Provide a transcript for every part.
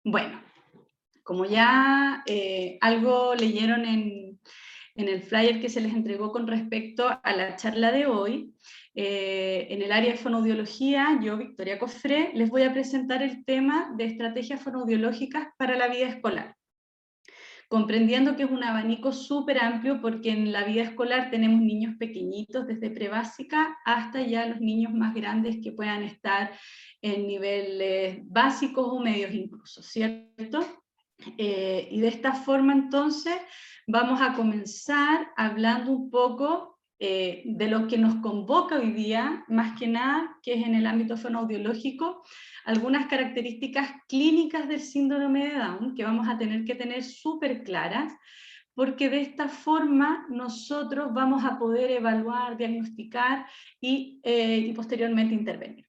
Bueno, como ya algo leyeron en el flyer que se les entregó con respecto a la charla de hoy, en el área de fonoaudiología, yo, Victoria Cofré, les voy a presentar el tema de estrategias fonoaudiológicas para la vida escolar, comprendiendo que es un abanico súper amplio porque en la vida escolar tenemos niños pequeñitos desde prebásica hasta ya los niños más grandes que puedan estar en niveles básicos o medios incluso, ¿cierto? Y de esta forma entonces vamos a comenzar hablando un poco de lo que nos convoca hoy día, más que nada, que es en el ámbito fonoaudiológico, algunas características clínicas del síndrome de Down que vamos a tener que tener súper claras, porque de esta forma nosotros vamos a poder evaluar, diagnosticar y posteriormente intervenir.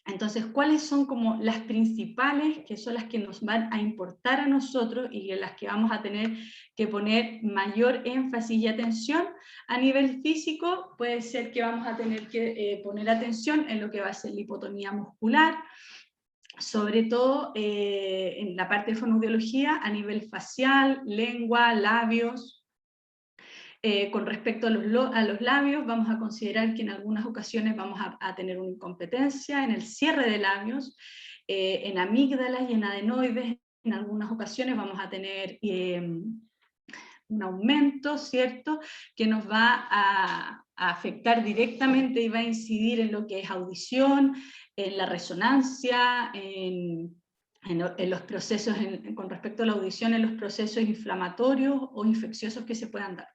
Entonces, ¿cuáles son como las principales, que son las que nos van a importar a nosotros y en las que vamos a tener que poner mayor énfasis y atención? A nivel físico, puede ser que vamos a tener que poner atención en lo que va a ser la hipotonía muscular, sobre todo en la parte de fonoaudiología, a nivel facial, lengua, labios. Con respecto a los labios, vamos a considerar que en algunas ocasiones vamos a tener una incompetencia en el cierre de labios, en amígdalas y en adenoides. En algunas ocasiones vamos a tener un aumento, ¿cierto?, que nos va a afectar directamente y va a incidir en lo que es audición, en la resonancia, en los procesos, con respecto a la audición, en los procesos inflamatorios o infecciosos que se puedan dar.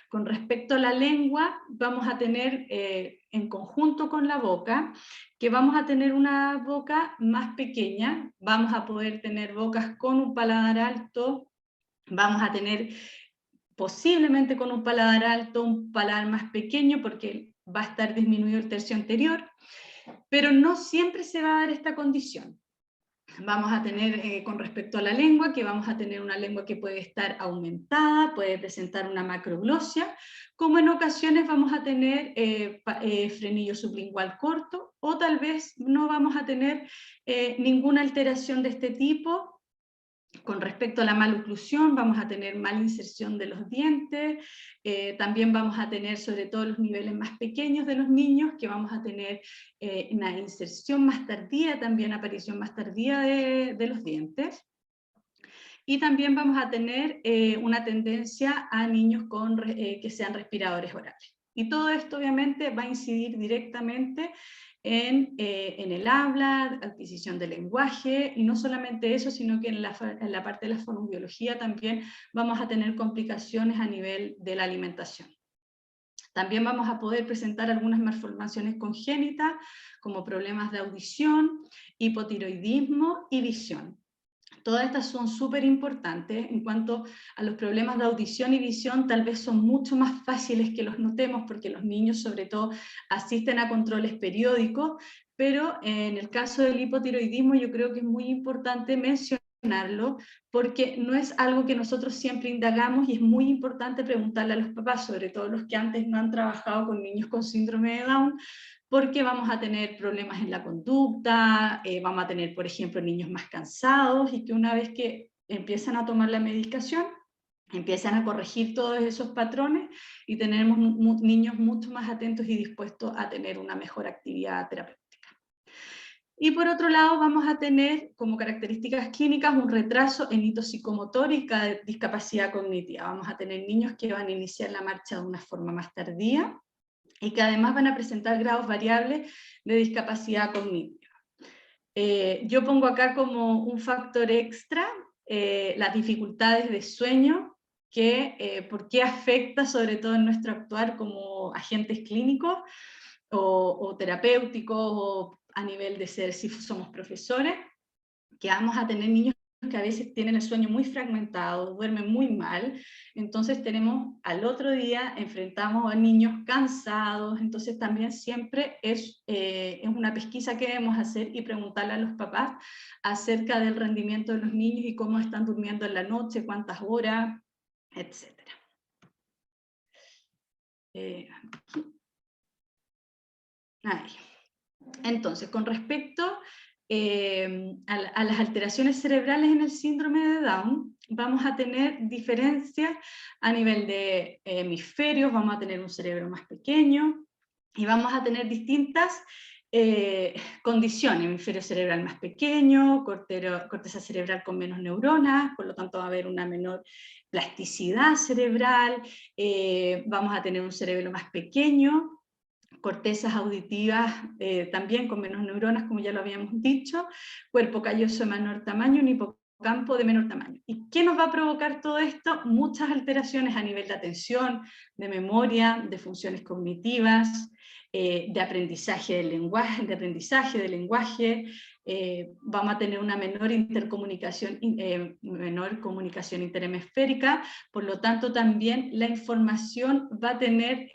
Con respecto a la lengua, vamos a tener en conjunto con la boca, que vamos a tener una boca más pequeña, vamos a poder tener bocas con un paladar alto, vamos a tener posiblemente con un paladar alto, un paladar más pequeño porque va a estar disminuido el tercio anterior, pero no siempre se va a dar esta condición. Vamos a tener, con respecto a la lengua, que vamos a tener una lengua que puede estar aumentada, puede presentar una macroglosia, como en ocasiones vamos a tener frenillo sublingual corto, o tal vez no vamos a tener ninguna alteración de este tipo. Con respecto a la maloclusión, vamos a tener mala inserción de los dientes, también vamos a tener, sobre todo los niveles más pequeños de los niños, que vamos a tener una inserción más tardía, también aparición más tardía de los dientes. Y también vamos a tener una tendencia a niños que sean respiradores orales. Y todo esto obviamente va a incidir directamente en el habla, adquisición del lenguaje, y no solamente eso, sino que en la parte de la fonoaudiología también vamos a tener complicaciones a nivel de la alimentación. También vamos a poder presentar algunas malformaciones congénitas, como problemas de audición, hipotiroidismo y visión. Todas estas son súper importantes. En cuanto a los problemas de audición y visión, tal vez son mucho más fáciles que los notemos porque los niños sobre todo asisten a controles periódicos, pero en el caso del hipotiroidismo yo creo que es muy importante mencionarlo porque no es algo que nosotros siempre indagamos y es muy importante preguntarle a los papás, sobre todo los que antes no han trabajado con niños con síndrome de Down, porque vamos a tener problemas en la conducta, vamos a tener, por ejemplo, niños más cansados y que una vez que empiezan a tomar la medicación, empiezan a corregir todos esos patrones y tenemos niños mucho más atentos y dispuestos a tener una mejor actividad terapéutica. Y por otro lado vamos a tener como características clínicas un retraso en hito psicomotor y discapacidad cognitiva. Vamos a tener niños que van a iniciar la marcha de una forma más tardía, y que además van a presentar grados variables de discapacidad cognitiva. Yo pongo acá como un factor extra las dificultades de sueño, por qué afecta sobre todo en nuestro actuar como agentes clínicos o terapéuticos o a nivel de ser si somos profesores, que vamos a tener niños que a veces tienen el sueño muy fragmentado, duermen muy mal, entonces tenemos al otro día, enfrentamos a niños cansados, entonces también siempre es una pesquisa que debemos hacer y preguntarle a los papás acerca del rendimiento de los niños y cómo están durmiendo en la noche, cuántas horas, etc. Entonces, con respecto a las alteraciones cerebrales en el síndrome de Down, vamos a tener diferencias a nivel de hemisferios, vamos a tener un cerebro más pequeño y vamos a tener distintas condiciones, hemisferio cerebral más pequeño, corteza cerebral con menos neuronas, por lo tanto va a haber una menor plasticidad cerebral, vamos a tener un cerebro más pequeño, cortezas auditivas también con menos neuronas, como ya lo habíamos dicho, cuerpo calloso de menor tamaño, un hipocampo de menor tamaño. ¿Y qué nos va a provocar todo esto? Muchas alteraciones a nivel de atención, de memoria, de funciones cognitivas, de aprendizaje del lenguaje, vamos a tener una menor intercomunicación, menor comunicación interhemisférica, por lo tanto también la información va a tener,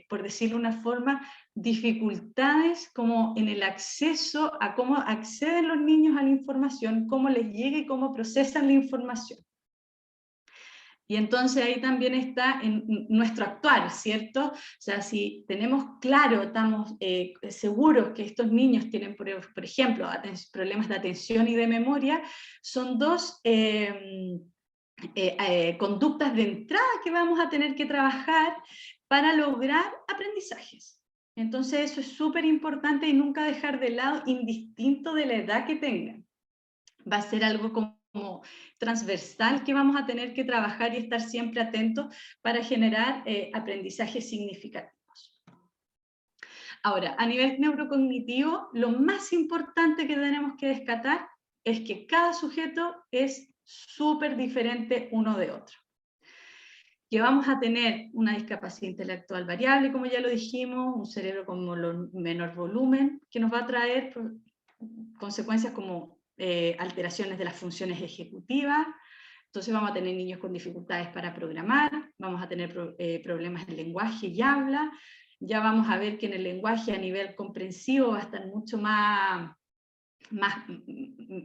por decirlo de una forma, dificultades como en el acceso a cómo acceden los niños a la información, cómo les llega y cómo procesan la información. Y entonces ahí también está en nuestro actuar, ¿cierto? O sea, si tenemos claro, estamos seguros que estos niños tienen, por ejemplo, problemas de atención y de memoria, son dos conductas de entrada que vamos a tener que trabajar para lograr aprendizajes. Entonces eso es súper importante y nunca dejar de lado, indistinto de la edad que tengan. Va a ser algo como transversal que vamos a tener que trabajar y estar siempre atentos para generar aprendizajes significativos. Ahora, a nivel neurocognitivo, lo más importante que tenemos que descartar es que cada sujeto es súper diferente uno de otro. Que vamos a tener una discapacidad intelectual variable, como ya lo dijimos, un cerebro con menor volumen, que nos va a traer consecuencias como alteraciones de las funciones ejecutivas. Entonces vamos a tener niños con dificultades para programar, vamos a tener problemas en lenguaje y habla, ya vamos a ver que en el lenguaje a nivel comprensivo va a estar mucho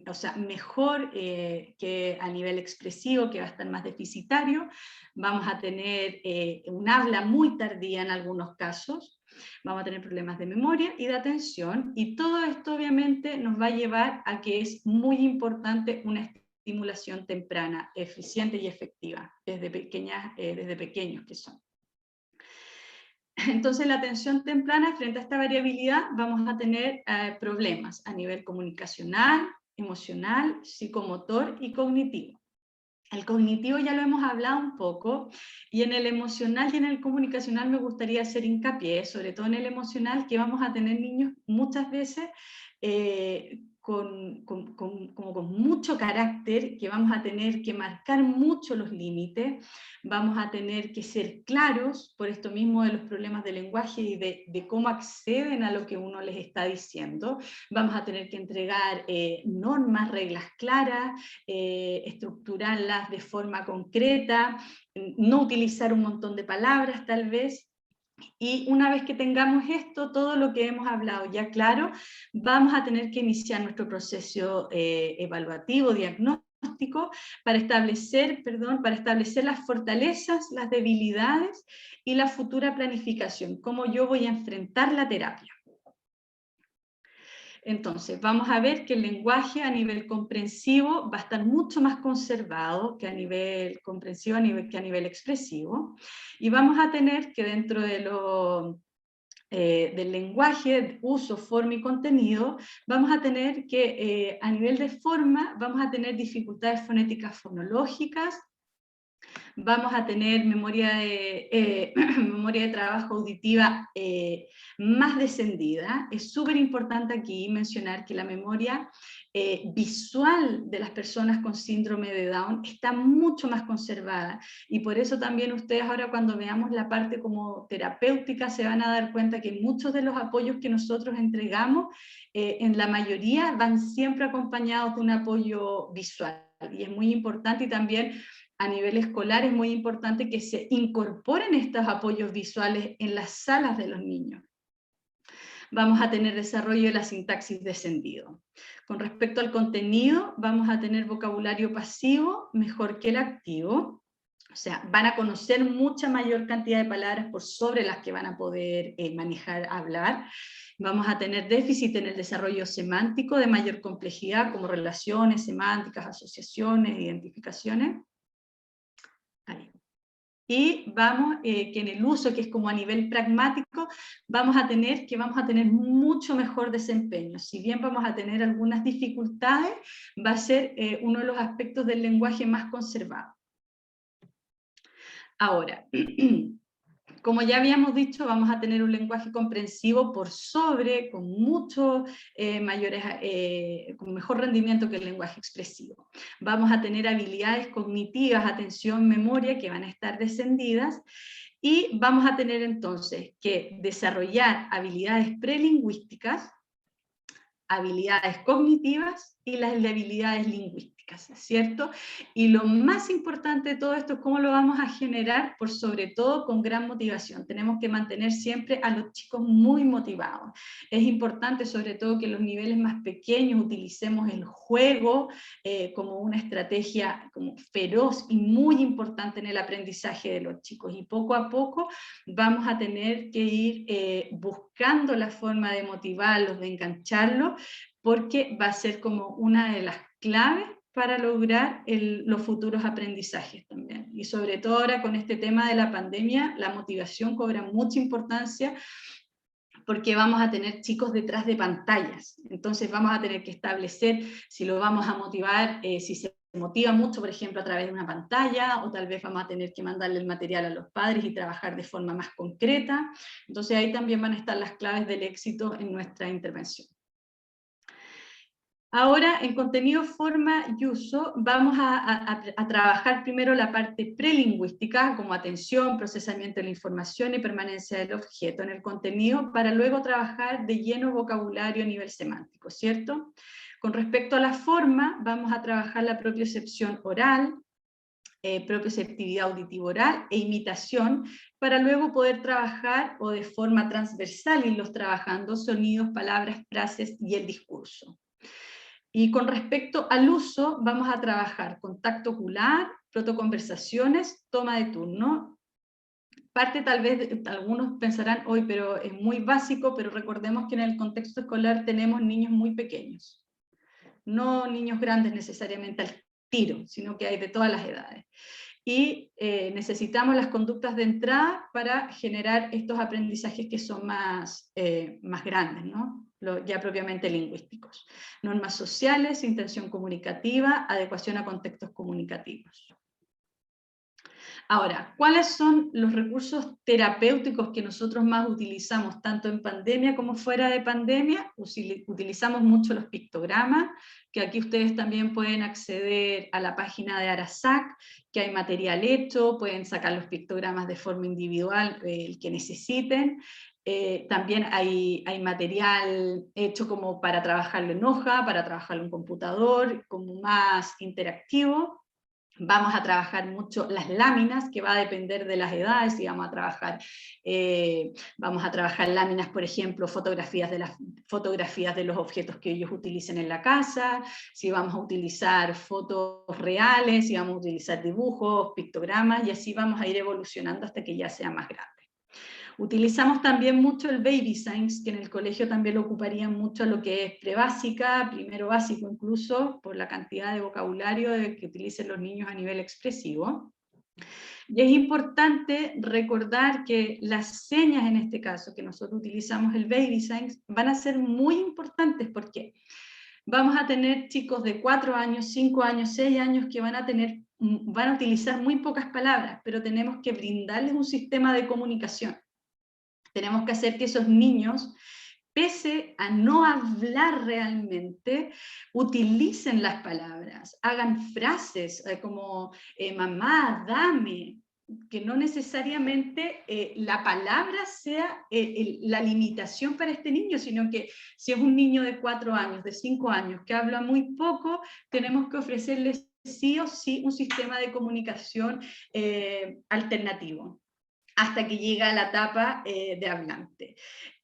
o sea, mejor que a nivel expresivo, que va a estar más deficitario. Vamos a tener un habla muy tardía en algunos casos, vamos a tener problemas de memoria y de atención, y todo esto obviamente nos va a llevar a que es muy importante una estimulación temprana, eficiente y efectiva, desde pequeños que son. Entonces, la atención temprana, frente a esta variabilidad, vamos a tener problemas a nivel comunicacional, emocional, psicomotor y cognitivo. El cognitivo ya lo hemos hablado un poco, y en el emocional y en el comunicacional me gustaría hacer hincapié, sobre todo en el emocional, que vamos a tener niños muchas veces con mucho carácter, que vamos a tener que marcar mucho los límites, vamos a tener que ser claros por esto mismo de los problemas de lenguaje y de cómo acceden a lo que uno les está diciendo, vamos a tener que entregar normas, reglas claras, estructurarlas de forma concreta, no utilizar un montón de palabras tal vez. Y una vez que tengamos esto, todo lo que hemos hablado ya claro, vamos a tener que iniciar nuestro proceso evaluativo, diagnóstico, para establecer las fortalezas, las debilidades y la futura planificación, cómo yo voy a enfrentar la terapia. Entonces, vamos a ver que el lenguaje a nivel comprensivo va a estar mucho más conservado que a nivel comprensivo, que a nivel expresivo, y vamos a tener que dentro de del lenguaje, uso, forma y contenido, vamos a tener que a nivel de forma vamos a tener dificultades fonéticas fonológicas, vamos a tener memoria de trabajo auditiva más descendida. Es súper importante aquí mencionar que la memoria visual de las personas con síndrome de Down está mucho más conservada, y por eso también ustedes ahora cuando veamos la parte como terapéutica se van a dar cuenta que muchos de los apoyos que nosotros entregamos en la mayoría van siempre acompañados de un apoyo visual, y es muy importante. Y también a nivel escolar es muy importante que se incorporen estos apoyos visuales en las salas de los niños. Vamos a tener desarrollo de la sintaxis descendido. Con respecto al contenido, vamos a tener vocabulario pasivo mejor que el activo. O sea, van a conocer mucha mayor cantidad de palabras por sobre las que van a poder manejar, hablar. Vamos a tener déficit en el desarrollo semántico de mayor complejidad, como relaciones, semánticas, asociaciones, identificaciones. Ahí. Y vamos, que en el uso, que es como a nivel pragmático, vamos a tener mucho mejor desempeño. Si bien vamos a tener algunas dificultades, va a ser uno de los aspectos del lenguaje más conservado. Ahora, como ya habíamos dicho, vamos a tener un lenguaje comprensivo por sobre, con mucho con mejor rendimiento que el lenguaje expresivo. Vamos a tener habilidades cognitivas, atención, memoria, que van a estar descendidas, y vamos a tener entonces que desarrollar habilidades prelingüísticas, habilidades cognitivas y las habilidades lingüísticas, ¿cierto? Y lo más importante de todo esto es cómo lo vamos a generar, por sobre todo con gran motivación. Tenemos que mantener siempre a los chicos muy motivados. Es importante, sobre todo, que en los niveles más pequeños utilicemos el juego como una estrategia como feroz y muy importante en el aprendizaje de los chicos. Y poco a poco vamos a tener que ir buscando la forma de motivarlos, de engancharlos, porque va a ser como una de las claves para lograr los futuros aprendizajes también. Y sobre todo ahora con este tema de la pandemia, la motivación cobra mucha importancia, porque vamos a tener chicos detrás de pantallas. Entonces vamos a tener que establecer si lo vamos a motivar, si se motiva mucho, por ejemplo, a través de una pantalla, o tal vez vamos a tener que mandarle el material a los padres y trabajar de forma más concreta. Entonces ahí también van a estar las claves del éxito en nuestra intervención. Ahora, en contenido, forma y uso, vamos a trabajar primero la parte prelingüística, como atención, procesamiento de la información y permanencia del objeto en el contenido, para luego trabajar de lleno vocabulario a nivel semántico, ¿cierto? Con respecto a la forma, vamos a trabajar la propiocepción oral, propioceptividad auditivo-oral e imitación, para luego poder trabajar, o de forma transversal, irlos trabajando sonidos, palabras, frases y el discurso. Y con respecto al uso, vamos a trabajar contacto ocular, protoconversaciones, toma de turno. Parte tal vez, algunos pensarán, hoy, pero es muy básico, pero recordemos que en el contexto escolar tenemos niños muy pequeños. No niños grandes necesariamente al tiro, sino que hay de todas las edades. Y necesitamos las conductas de entrada para generar estos aprendizajes que son más grandes, ¿no? Ya propiamente lingüísticos. Normas sociales, intención comunicativa, adecuación a contextos comunicativos. Ahora, ¿cuáles son los recursos terapéuticos que nosotros más utilizamos, tanto en pandemia como fuera de pandemia? Utilizamos mucho los pictogramas, que aquí ustedes también pueden acceder a la página de Arasac, que hay material hecho, pueden sacar los pictogramas de forma individual, el que necesiten. También hay material hecho como para trabajarlo en hoja, para trabajarlo en computador, como más interactivo. Vamos a trabajar mucho las láminas, que va a depender de las edades, y vamos a trabajar láminas, por ejemplo, fotografías de los objetos que ellos utilicen en la casa, si vamos a utilizar fotos reales, si vamos a utilizar dibujos, pictogramas, y así vamos a ir evolucionando hasta que ya sea más grande. Utilizamos también mucho el baby science, que en el colegio también lo ocuparían mucho, lo que es prebásica, primero básico incluso, por la cantidad de vocabulario que utilicen los niños a nivel expresivo. Y es importante recordar que las señas, en este caso, que nosotros utilizamos el baby science, van a ser muy importantes, porque vamos a tener chicos de 4 años, 5 años, 6 años que van a utilizar muy pocas palabras, pero tenemos que brindarles un sistema de comunicación. Tenemos que hacer que esos niños, pese a no hablar realmente, utilicen las palabras, hagan frases como mamá, dame, que no necesariamente la palabra sea la limitación para este niño, sino que si es un niño de 4 años, de 5 años, que habla muy poco, tenemos que ofrecerles sí o sí un sistema de comunicación alternativo, hasta que llega a la etapa de hablante.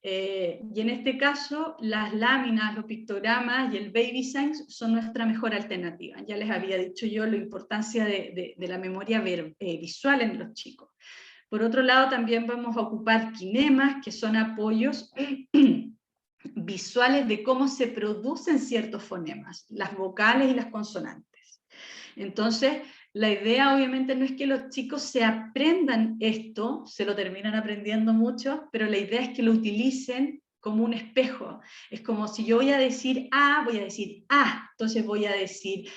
Y en este caso, las láminas, los pictogramas y el baby science son nuestra mejor alternativa. Ya les había dicho yo la importancia de la memoria visual en los chicos. Por otro lado, también vamos a ocupar kinemas, que son apoyos visuales de cómo se producen ciertos fonemas, las vocales y las consonantes. Entonces, la idea obviamente no es que los chicos se aprendan esto, se lo terminan aprendiendo mucho, pero la idea es que lo utilicen como un espejo. Es como si yo voy a decir A, voy a decir A, entonces voy a decir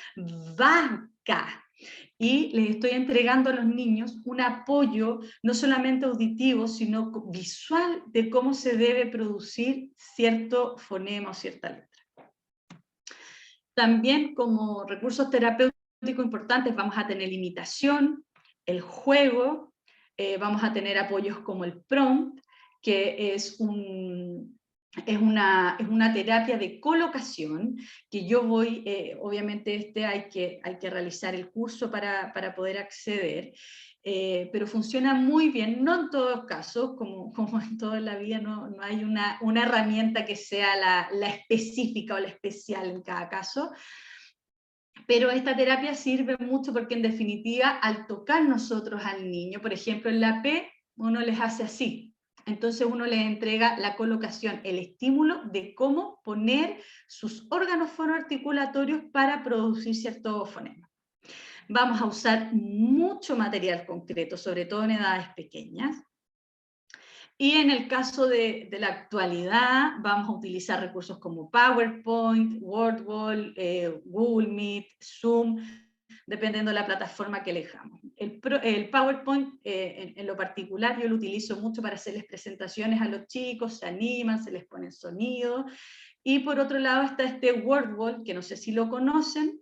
vaca. Y les estoy entregando a los niños un apoyo no solamente auditivo, sino visual de cómo se debe producir cierto fonema o cierta letra. También como recursos terapéuticos importantes vamos a tener la imitación, el juego, vamos a tener apoyos como el prompt, que es una terapia de colocación, que yo voy, obviamente hay que realizar el curso para poder acceder, pero funciona muy bien, no en todos los casos, como en toda la vida no hay una herramienta que sea la específica o la especial en cada caso, pero esta terapia sirve mucho porque en definitiva al tocar nosotros al niño, por ejemplo en la P, uno les hace así, entonces uno les entrega la colocación, el estímulo de cómo poner sus órganos fonoarticulatorios para producir ciertos fonemas. Vamos a usar mucho material concreto, sobre todo en edades pequeñas. Y en el caso de la actualidad, vamos a utilizar recursos como PowerPoint, Wordwall, Google Meet, Zoom, dependiendo de la plataforma que elijamos. El PowerPoint, en lo particular, yo lo utilizo mucho para hacerles presentaciones a los chicos, se animan, se les pone sonido. Y por otro lado está este Wordwall, que no sé si lo conocen,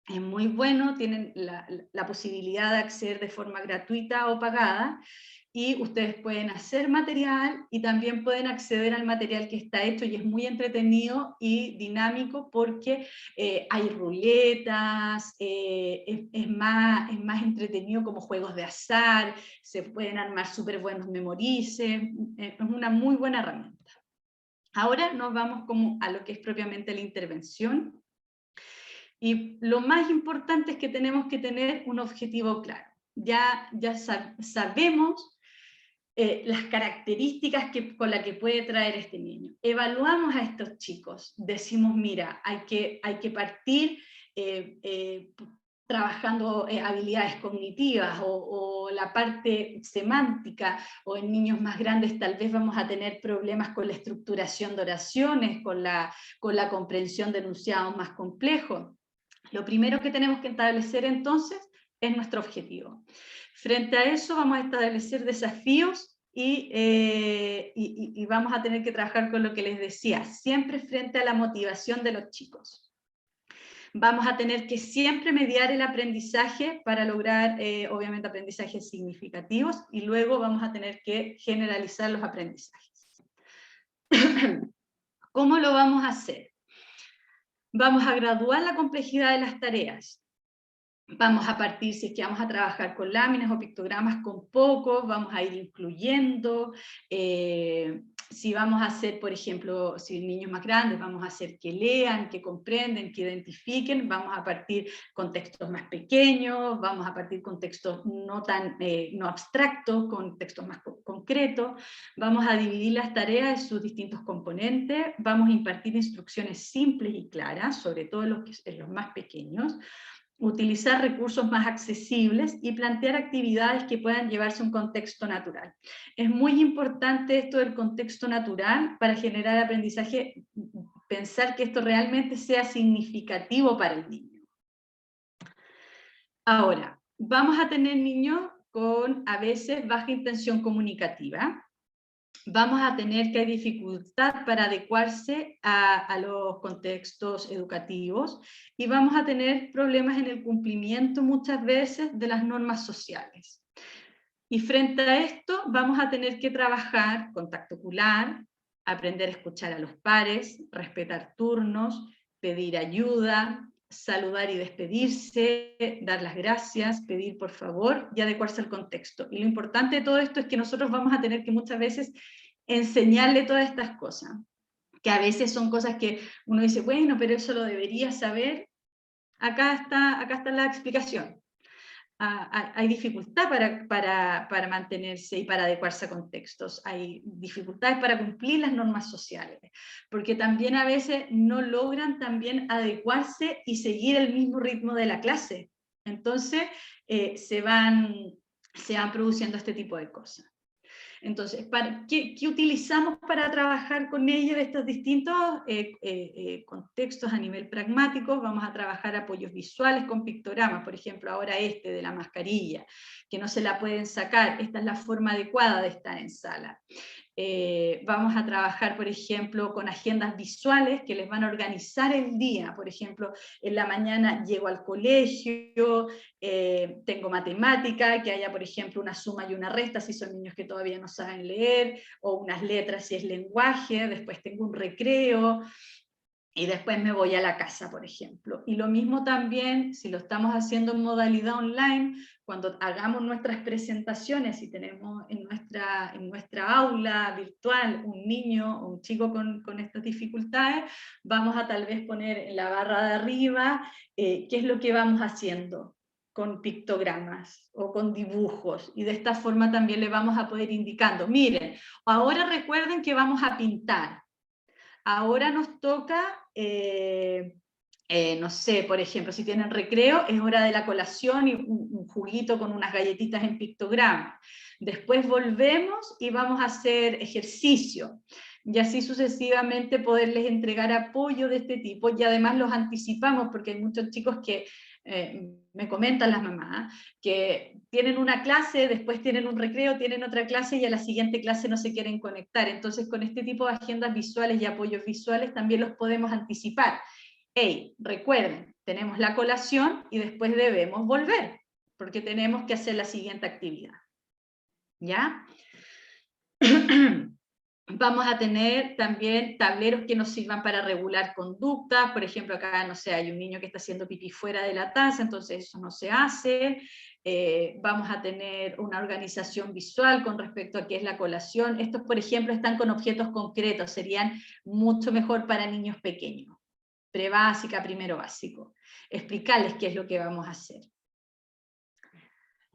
es muy bueno, tienen la posibilidad de acceder de forma gratuita o pagada, y ustedes pueden hacer material y también pueden acceder al material que está hecho, y es muy entretenido y dinámico porque hay ruletas, es más entretenido como juegos de azar, se pueden armar súper buenos memorices, es una muy buena herramienta. Ahora nos vamos como a lo que es propiamente la intervención. Y lo más importante es que tenemos que tener un objetivo claro. Ya sabemos las características con las que puede traer este niño. Evaluamos a estos chicos, decimos, mira, hay que partir trabajando habilidades cognitivas o la parte semántica, o en niños más grandes tal vez vamos a tener problemas con la estructuración de oraciones, con la comprensión de enunciados más complejos. Lo primero que tenemos que establecer entonces es nuestro objetivo. Frente a eso vamos a establecer desafíos y vamos a tener que trabajar con lo que les decía, siempre frente a la motivación de los chicos. Vamos a tener que siempre mediar el aprendizaje para lograr, obviamente, aprendizajes significativos, y luego vamos a tener que generalizar los aprendizajes. ¿Cómo lo vamos a hacer? Vamos a graduar la complejidad de las tareas. Vamos a partir, si es que vamos a trabajar con láminas o pictogramas, con pocos, vamos a ir incluyendo. Si vamos a hacer, por ejemplo, si niños más grandes, vamos a hacer que lean, que comprenden, que identifiquen. Vamos a partir con textos más pequeños, vamos a partir con textos no abstractos, con textos más concretos. Vamos a dividir las tareas en sus distintos componentes. Vamos a impartir instrucciones simples y claras, sobre todo en los más pequeños. Utilizar recursos más accesibles y plantear actividades que puedan llevarse a un contexto natural. Es muy importante esto del contexto natural para generar aprendizaje, pensar que esto realmente sea significativo para el niño. Ahora, vamos a tener niños con a veces baja intención comunicativa. Vamos a tener que hay dificultad para adecuarse a los contextos educativos, y vamos a tener problemas en el cumplimiento muchas veces de las normas sociales. Y frente a esto vamos a tener que trabajar contacto ocular, aprender a escuchar a los pares, respetar turnos, pedir ayuda, saludar y despedirse, dar las gracias, pedir por favor y adecuarse al contexto. Y lo importante de todo esto es que nosotros vamos a tener que muchas veces enseñarle todas estas cosas, que a veces son cosas que uno dice, bueno, pero eso lo debería saber. Acá está la explicación. hay dificultad para mantenerse y para adecuarse a contextos, hay dificultades para cumplir las normas sociales, porque también a veces no logran también adecuarse y seguir el mismo ritmo de la clase. Entonces se van produciendo este tipo de cosas. Entonces, ¿qué utilizamos para trabajar con ellos estos distintos contextos a nivel pragmático? Vamos a trabajar apoyos visuales con pictogramas, por ejemplo, ahora este de la mascarilla, que no se la pueden sacar, esta es la forma adecuada de estar en sala. Vamos a trabajar, por ejemplo, con agendas visuales que les van a organizar el día. Por ejemplo, en la mañana llego al colegio, tengo matemática, que haya, por ejemplo, una suma y una resta si son niños que todavía no saben leer, o unas letras si es lenguaje, después tengo un recreo, y después me voy a la casa, por ejemplo. Y lo mismo también, si lo estamos haciendo en modalidad online, cuando hagamos nuestras presentaciones y tenemos en nuestra aula virtual un niño o un chico con estas dificultades, vamos a tal vez poner en la barra de arriba qué es lo que vamos haciendo con pictogramas o con dibujos, y de esta forma también le vamos a poder ir indicando, miren, ahora recuerden que vamos a pintar. Ahora nos toca, no sé, por ejemplo, si tienen recreo, es hora de la colación y un juguito con unas galletitas en pictograma. Después volvemos y vamos a hacer ejercicio. Y así sucesivamente poderles entregar apoyo de este tipo, y además los anticipamos, porque hay muchos chicos que me comentan las mamás, que tienen una clase, después tienen un recreo, tienen otra clase y a la siguiente clase no se quieren conectar. Entonces con este tipo de agendas visuales y apoyos visuales también los podemos anticipar. Hey, recuerden, tenemos la colación y después debemos volver, porque tenemos que hacer la siguiente actividad. ¿Ya? Vamos a tener también tableros que nos sirvan para regular conductas. Por ejemplo, acá, no sé, hay un niño que está haciendo pipí fuera de la taza, entonces eso no se hace. Vamos a tener una organización visual con respecto a qué es la colación. Estos, por ejemplo, están con objetos concretos, serían mucho mejor para niños pequeños, prebásica, primero básico. Explicarles qué es lo que vamos a hacer.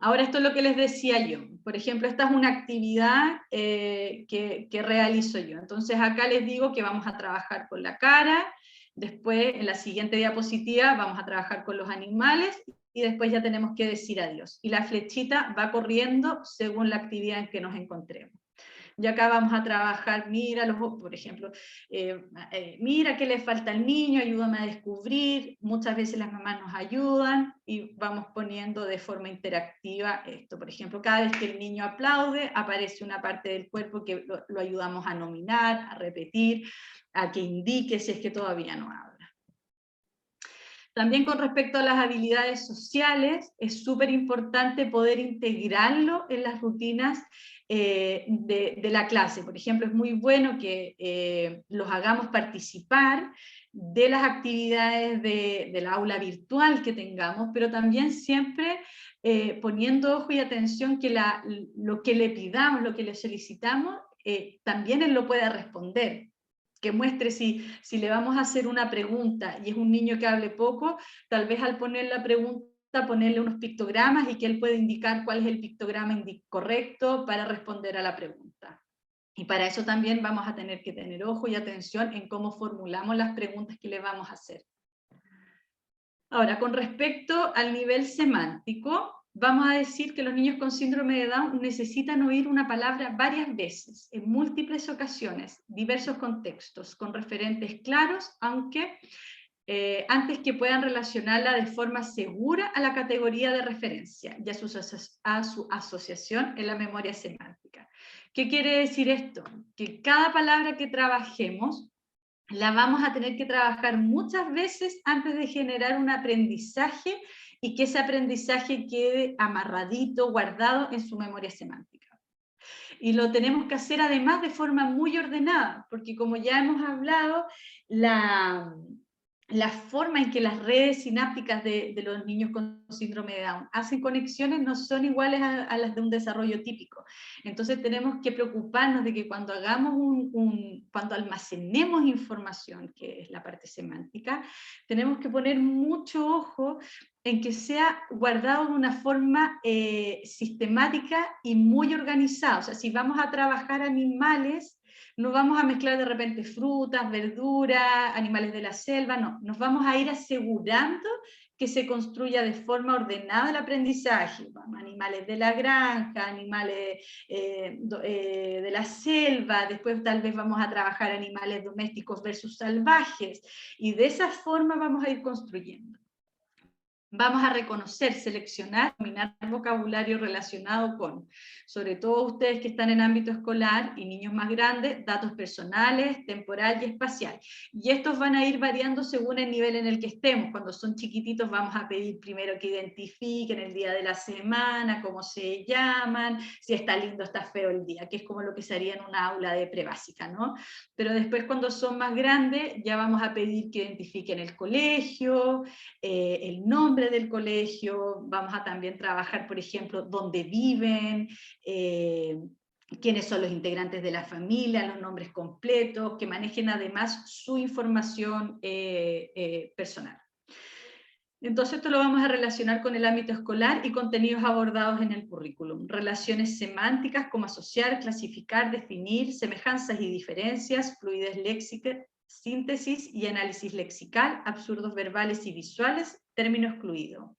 Ahora, esto es lo que les decía yo. Por ejemplo, esta es una actividad que realizo yo. Entonces acá les digo que vamos a trabajar con la cara, después en la siguiente diapositiva vamos a trabajar con los animales, y después ya tenemos que decir adiós. Y la flechita va corriendo según la actividad en que nos encontremos. Y acá vamos a trabajar, mira, por ejemplo, mira qué le falta al niño, ayúdame a descubrir. Muchas veces las mamás nos ayudan y vamos poniendo de forma interactiva esto. Por ejemplo, cada vez que el niño aplaude, aparece una parte del cuerpo que lo ayudamos a nominar, a repetir, a que indique si es que todavía no habla. También con respecto a las habilidades sociales, es súper importante poder integrarlo en las rutinas de la clase. Por ejemplo, es muy bueno que los hagamos participar de las actividades del aula virtual que tengamos, pero también siempre poniendo ojo y atención que lo que le pidamos, lo que le solicitamos, también él lo pueda responder. Que muestre si le vamos a hacer una pregunta y es un niño que hable poco, tal vez al poner la pregunta, ponerle unos pictogramas y que él pueda indicar cuál es el pictograma correcto para responder a la pregunta. Y para eso también vamos a tener que tener ojo y atención en cómo formulamos las preguntas que le vamos a hacer. Ahora, con respecto al nivel semántico, vamos a decir que los niños con síndrome de Down necesitan oír una palabra varias veces, en múltiples ocasiones, diversos contextos, con referentes claros, aunque antes que puedan relacionarla de forma segura a la categoría de referencia y a su asociación en la memoria semántica. ¿Qué quiere decir esto? Que cada palabra que trabajemos la vamos a tener que trabajar muchas veces antes de generar un aprendizaje y que ese aprendizaje quede amarradito, guardado en su memoria semántica. Y lo tenemos que hacer además de forma muy ordenada, porque como ya hemos hablado, la forma en que las redes sinápticas de los niños con síndrome de Down hacen conexiones no son iguales a las de un desarrollo típico. Entonces tenemos que preocuparnos de que cuando hagamos cuando almacenemos información, que es la parte semántica, tenemos que poner mucho ojo en que sea guardado de una forma sistemática y muy organizada. O sea, si vamos a trabajar animales, no vamos a mezclar de repente frutas, verduras, animales de la selva, no, nos vamos a ir asegurando que se construya de forma ordenada el aprendizaje. Animales de la granja, animales de la selva, después tal vez vamos a trabajar animales domésticos versus salvajes, y de esa forma vamos a ir construyendo. Vamos a reconocer, seleccionar, dominar vocabulario relacionado con, sobre todo ustedes que están en ámbito escolar y niños más grandes, datos personales, temporal y espacial. Y estos van a ir variando según el nivel en el que estemos. Cuando son chiquititos vamos a pedir primero que identifiquen el día de la semana, cómo se llaman, si está lindo o está feo el día, que es como lo que se haría en una aula de prebásica, ¿no? Pero después cuando son más grandes ya vamos a pedir que identifiquen el colegio, el nombre del colegio, vamos a también trabajar, por ejemplo, dónde viven, quiénes son los integrantes de la familia, los nombres completos, que manejen además su información personal. Entonces esto lo vamos a relacionar con el ámbito escolar y contenidos abordados en el currículum. Relaciones semánticas como asociar, clasificar, definir, semejanzas y diferencias, fluidez léxica, síntesis y análisis lexical, absurdos verbales y visuales, término excluido.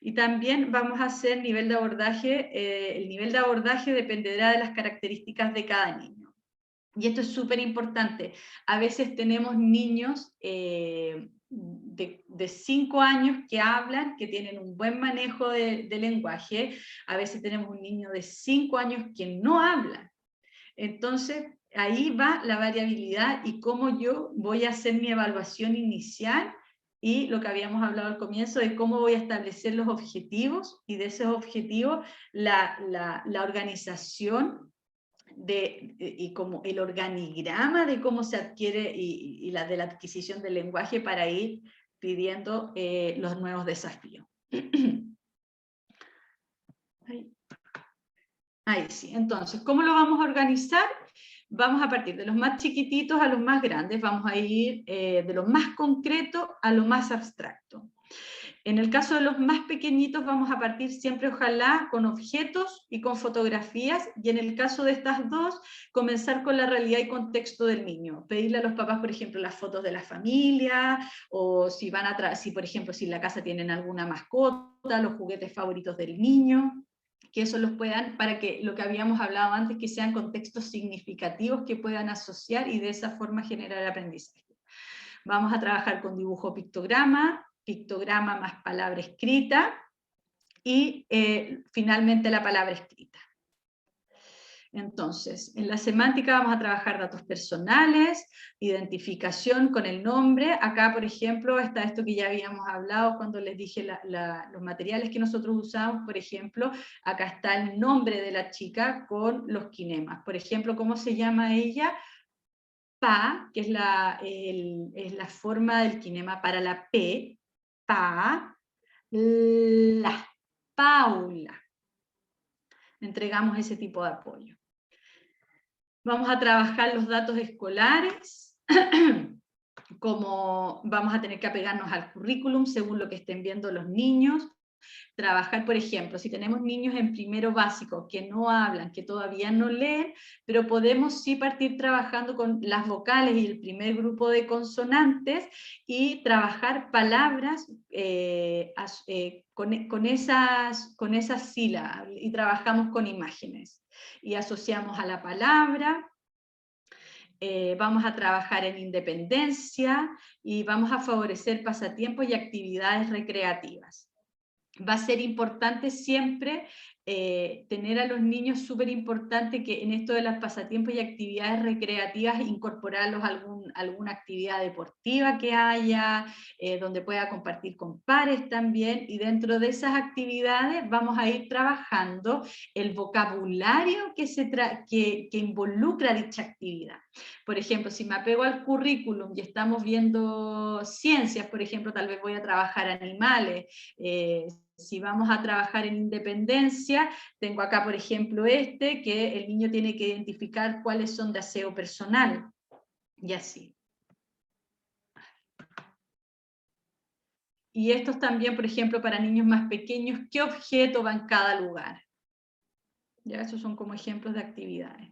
Y también vamos a hacer nivel de abordaje, el nivel de abordaje dependerá de las características de cada niño. Y esto es súper importante. A veces tenemos niños de 5 años que hablan, que tienen un buen manejo de lenguaje. A veces tenemos un niño de 5 años que no habla. Entonces, ahí va la variabilidad y cómo yo voy a hacer mi evaluación inicial y lo que habíamos hablado al comienzo de cómo voy a establecer los objetivos y de esos objetivos la organización y como el organigrama de cómo se adquiere y la de la adquisición del lenguaje para ir pidiendo los nuevos desafíos. Ahí sí, entonces, ¿cómo lo vamos a organizar? Vamos a partir de los más chiquititos a los más grandes, vamos a ir de lo más concreto a lo más abstracto. En el caso de los más pequeñitos vamos a partir siempre, ojalá, con objetos y con fotografías, y en el caso de estas dos, comenzar con la realidad y contexto del niño. Pedirle a los papás, por ejemplo, las fotos de la familia, o si van a si por ejemplo, si en la casa tienen alguna mascota, los juguetes favoritos del niño, que eso los puedan, para que lo que habíamos hablado antes, que sean contextos significativos que puedan asociar y de esa forma generar aprendizaje. Vamos a trabajar con dibujo pictograma más palabra escrita, y finalmente la palabra escrita. Entonces, en la semántica vamos a trabajar datos personales, identificación con el nombre. Acá, por ejemplo, está esto que ya habíamos hablado cuando les dije los materiales que nosotros usamos. Por ejemplo, acá está el nombre de la chica con los quinemas. Por ejemplo, ¿cómo se llama ella? Pa, que es la forma del quinema para la P. Pa, la, Paula. Entregamos ese tipo de apoyo. Vamos a trabajar los datos escolares, como vamos a tener que apegarnos al currículum según lo que estén viendo los niños. Trabajar, por ejemplo, si tenemos niños en primero básico que no hablan, que todavía no leen, pero podemos sí partir trabajando con las vocales y el primer grupo de consonantes y trabajar palabras con esas sílabas, y trabajamos con imágenes y asociamos a la palabra. Vamos a trabajar en independencia y vamos a favorecer pasatiempos y actividades recreativas. Va a ser importante siempre tener a los niños súper importante que en esto de los pasatiempos y actividades recreativas incorporarlos a alguna actividad deportiva que haya, donde pueda compartir con pares también, y dentro de esas actividades vamos a ir trabajando el vocabulario que involucra dicha actividad. Por ejemplo, si me apego al currículum y estamos viendo ciencias, por ejemplo, tal vez voy a trabajar animales. Si vamos a trabajar en independencia, tengo acá, por ejemplo, que el niño tiene que identificar cuáles son de aseo personal, y así. Y estos también, por ejemplo, para niños más pequeños, ¿qué objeto va en cada lugar? Ya, esos son como ejemplos de actividades.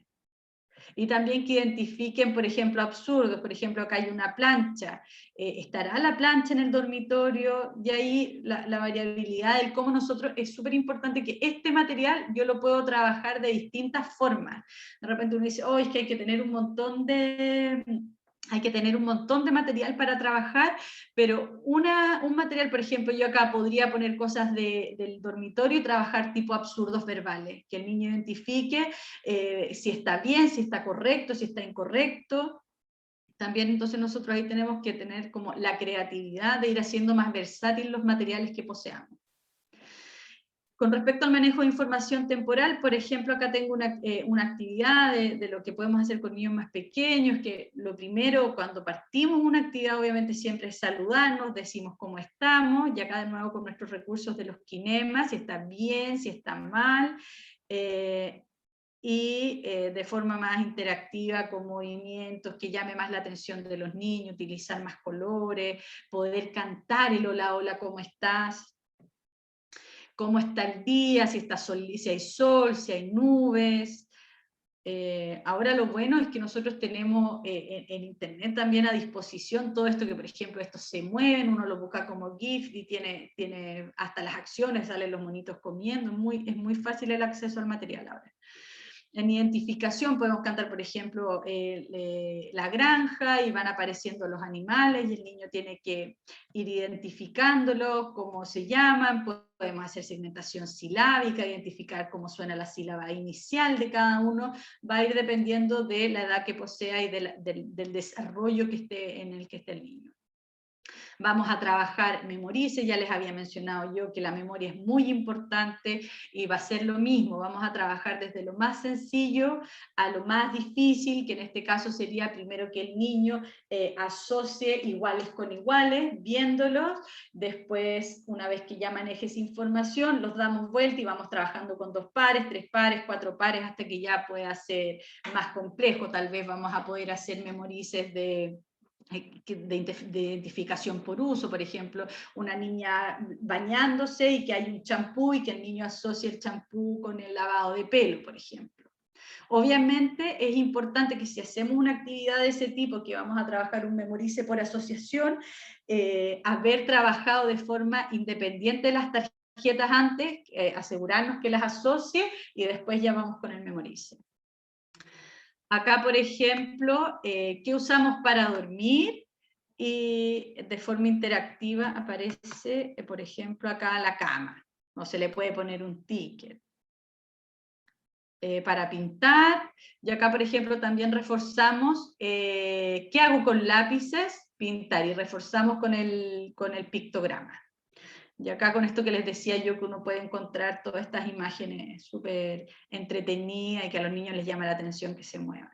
Y también que identifiquen, por ejemplo, absurdos. Por ejemplo, acá hay una plancha. ¿Estará la plancha en el dormitorio? Y ahí la variabilidad del cómo nosotros, es súper importante que este material yo lo puedo trabajar de distintas formas. De repente uno dice, oh, es que hay que tener un montón de material para trabajar, pero un material, por ejemplo, yo acá podría poner cosas del dormitorio y trabajar tipo absurdos verbales, que el niño identifique si está bien, si está correcto, si está incorrecto. También entonces nosotros ahí tenemos que tener como la creatividad de ir haciendo más versátil los materiales que poseamos. Con respecto al manejo de información temporal, por ejemplo, acá tengo una actividad de lo que podemos hacer con niños más pequeños, que lo primero, cuando partimos una actividad, obviamente siempre es saludarnos, decimos cómo estamos, y acá de nuevo con nuestros recursos de los kinemas, si está bien, si está mal, y de forma más interactiva, con movimientos que llame más la atención de los niños, utilizar más colores, poder cantar el hola, hola, ¿cómo estás? Cómo está el día, si hay sol, si hay nubes. Ahora lo bueno es que nosotros tenemos en internet también a disposición todo esto que, por ejemplo, estos se mueven, uno lo busca como GIF y tiene hasta las acciones, salen los monitos comiendo, es muy fácil el acceso al material ahora. En identificación podemos cantar, por ejemplo, la granja y van apareciendo los animales y el niño tiene que ir identificándolos, cómo se llaman, podemos hacer segmentación silábica, identificar cómo suena la sílaba inicial de cada uno, va a ir dependiendo de la edad que posea y del desarrollo en el que esté el niño. Vamos a trabajar memorice, ya les había mencionado yo que la memoria es muy importante y va a ser lo mismo, vamos a trabajar desde lo más sencillo a lo más difícil, que en este caso sería primero que el niño asocie iguales con iguales, viéndolos, después una vez que ya manejes información, los damos vuelta y vamos trabajando con 2 pares, 3 pares, 4 pares, hasta que ya pueda ser más complejo, tal vez vamos a poder hacer memorices de identificación por uso, por ejemplo, una niña bañándose y que hay un champú y que el niño asocie el champú con el lavado de pelo, por ejemplo. Obviamente es importante que si hacemos una actividad de ese tipo, que vamos a trabajar un memorice por asociación, haber trabajado de forma independiente las tarjetas antes, asegurarnos que las asocie y después ya vamos con el memorice. Acá, por ejemplo, ¿qué usamos para dormir? Y de forma interactiva aparece, por ejemplo, acá la cama. O se le puede poner un ticket. Para pintar, y acá, por ejemplo, también reforzamos, ¿qué hago con lápices? Pintar, y reforzamos con el pictograma. Y acá con esto que les decía yo, que uno puede encontrar todas estas imágenes súper entretenidas y que a los niños les llama la atención que se muevan.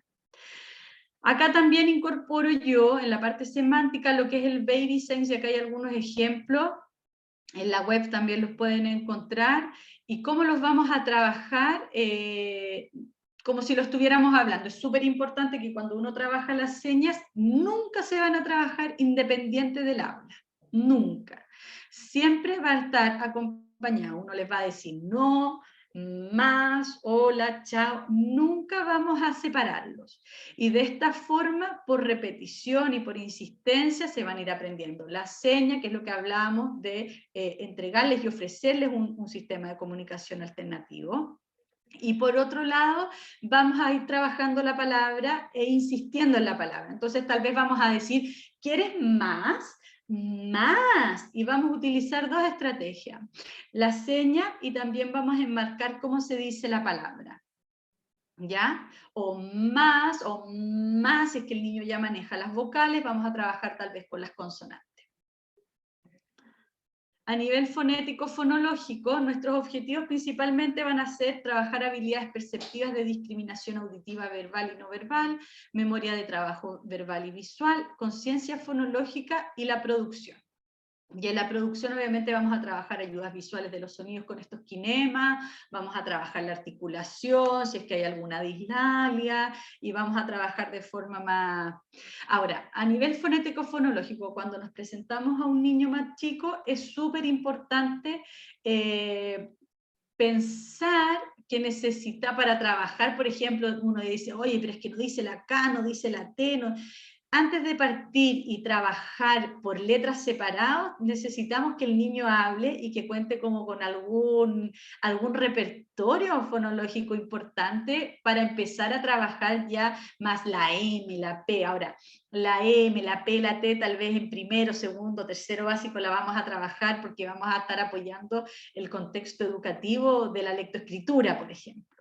Acá también incorporo yo en la parte semántica lo que es el baby sense, y acá hay algunos ejemplos, en la web también los pueden encontrar, y cómo los vamos a trabajar como si lo estuviéramos hablando. Es súper importante que cuando uno trabaja las señas, nunca se van a trabajar independiente del habla, nunca. Siempre va a estar acompañado, uno les va a decir no, más, hola, chao, nunca vamos a separarlos. Y de esta forma, por repetición y por insistencia, se van a ir aprendiendo la seña, que es lo que hablamos de entregarles y ofrecerles un sistema de comunicación alternativo. Y por otro lado, vamos a ir trabajando la palabra e insistiendo en la palabra. Entonces, tal vez vamos a decir, ¿quieres más? más, y vamos a utilizar dos estrategias, la seña y también vamos a enmarcar cómo se dice la palabra, ¿ya? O más, si es que el niño ya maneja las vocales, vamos a trabajar tal vez con las consonantes. A nivel fonético, fonológico, nuestros objetivos principalmente van a ser trabajar habilidades perceptivas de discriminación auditiva verbal y no verbal, memoria de trabajo verbal y visual, conciencia fonológica y la producción. Y en la producción obviamente vamos a trabajar ayudas visuales de los sonidos con estos kinemas, vamos a trabajar la articulación, si es que hay alguna dislalia, y vamos a trabajar de forma más... Ahora, a nivel fonético-fonológico, cuando nos presentamos a un niño más chico, es súper importante pensar que necesita para trabajar, por ejemplo, uno dice, oye, pero es que no dice la K, no dice la T, no... Antes de partir y trabajar por letras separadas, necesitamos que el niño hable y que cuente como con algún repertorio fonológico importante para empezar a trabajar ya más la M, la P. Ahora, la M, la P, la T, tal vez en primero, segundo, tercero básico la vamos a trabajar porque vamos a estar apoyando el contexto educativo de la lectoescritura, por ejemplo.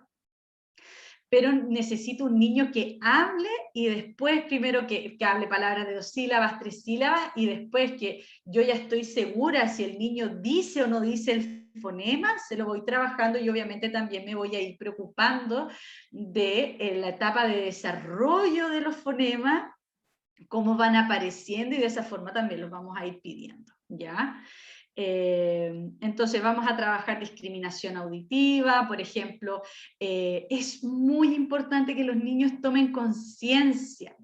Pero necesito un niño que hable y después, primero que hable palabras de 2 sílabas, 3 sílabas, y después que yo ya estoy segura si el niño dice o no dice el fonema, se lo voy trabajando y obviamente también me voy a ir preocupando de la etapa de desarrollo de los fonemas, cómo van apareciendo y de esa forma también los vamos a ir pidiendo, ¿ya? Entonces vamos a trabajar discriminación auditiva, por ejemplo, es muy importante que los niños tomen conciencia,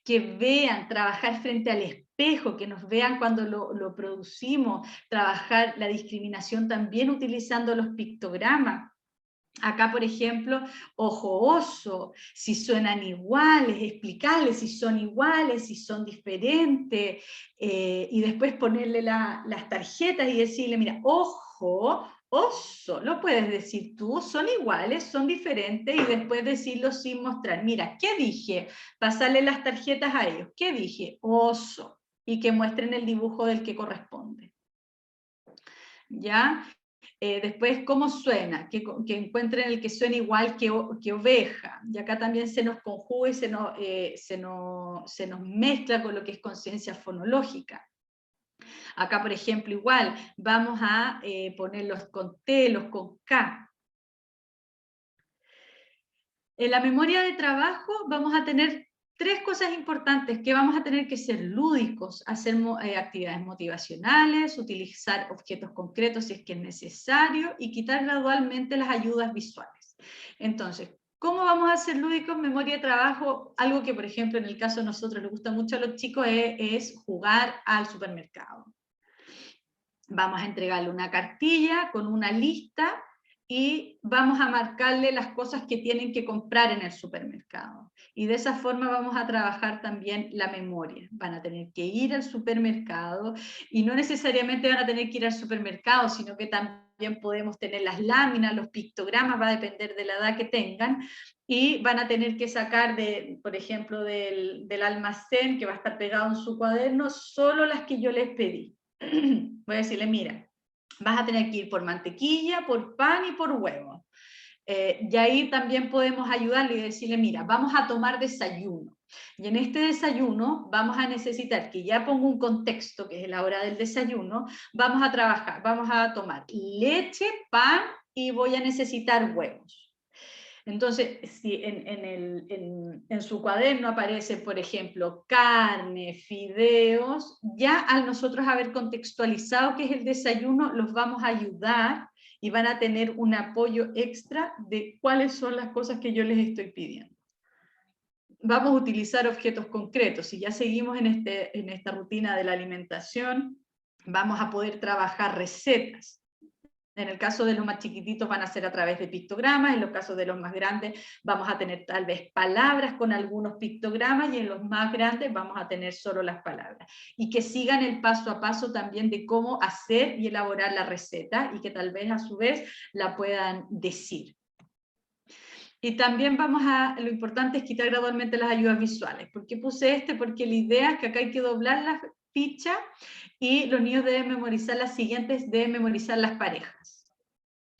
que vean, trabajar frente al espejo, que nos vean cuando lo producimos, trabajar la discriminación también utilizando los pictogramas. Acá, por ejemplo, ojo, oso, si suenan iguales, explicarles si son iguales, si son diferentes, y después ponerle las tarjetas y decirle, mira, ojo, oso, lo puedes decir tú, son iguales, son diferentes, y después decirlo sin mostrar, mira, ¿qué dije? Pasarle las tarjetas a ellos, ¿qué dije? Oso, y que muestren el dibujo del que corresponde. ¿Ya? Después, ¿cómo suena? Que encuentren el que suena igual que oveja. Y acá también se nos conjuga y se nos mezcla con lo que es conciencia fonológica. Acá, por ejemplo, igual, vamos a ponerlos con T, los con K. En la memoria de trabajo vamos a tener 3 cosas importantes, que vamos a tener que ser lúdicos, hacer actividades motivacionales, utilizar objetos concretos si es que es necesario y quitar gradualmente las ayudas visuales. Entonces, ¿cómo vamos a ser lúdicos? Memoria de trabajo, algo que por ejemplo en el caso de nosotros les gusta mucho a los chicos es jugar al supermercado. Vamos a entregarle una cartilla con una lista y vamos a marcarle las cosas que tienen que comprar en el supermercado. Y de esa forma vamos a trabajar también la memoria. Van a tener que ir al supermercado y no necesariamente van a tener que ir al supermercado, sino que también podemos tener las láminas, los pictogramas, va a depender de la edad que tengan, y van a tener que sacar, por ejemplo, del almacén que va a estar pegado en su cuaderno, solo las que yo les pedí. Voy a decirle, mira, vas a tener que ir por mantequilla, por pan y por huevo. Y ahí también podemos ayudarle y decirle, mira, vamos a tomar desayuno. Y en este desayuno vamos a necesitar que ya ponga un contexto, que es la hora del desayuno, vamos a trabajar, vamos a tomar leche, pan y voy a necesitar huevos. Entonces, si en su cuaderno aparece, por ejemplo, carne, fideos, ya al nosotros haber contextualizado qué es el desayuno, los vamos a ayudar y van a tener un apoyo extra de cuáles son las cosas que yo les estoy pidiendo. Vamos a utilizar objetos concretos. Si ya seguimos en esta rutina de la alimentación, vamos a poder trabajar recetas. En el caso de los más chiquititos van a ser a través de pictogramas, en los casos de los más grandes vamos a tener tal vez palabras con algunos pictogramas y en los más grandes vamos a tener solo las palabras. Y que sigan el paso a paso también de cómo hacer y elaborar la receta y que tal vez a su vez la puedan decir. Y también lo importante es quitar gradualmente las ayudas visuales. ¿Por qué puse Porque la idea es que acá hay que doblar ficha, y los niños deben memorizar las siguientes, deben memorizar las parejas.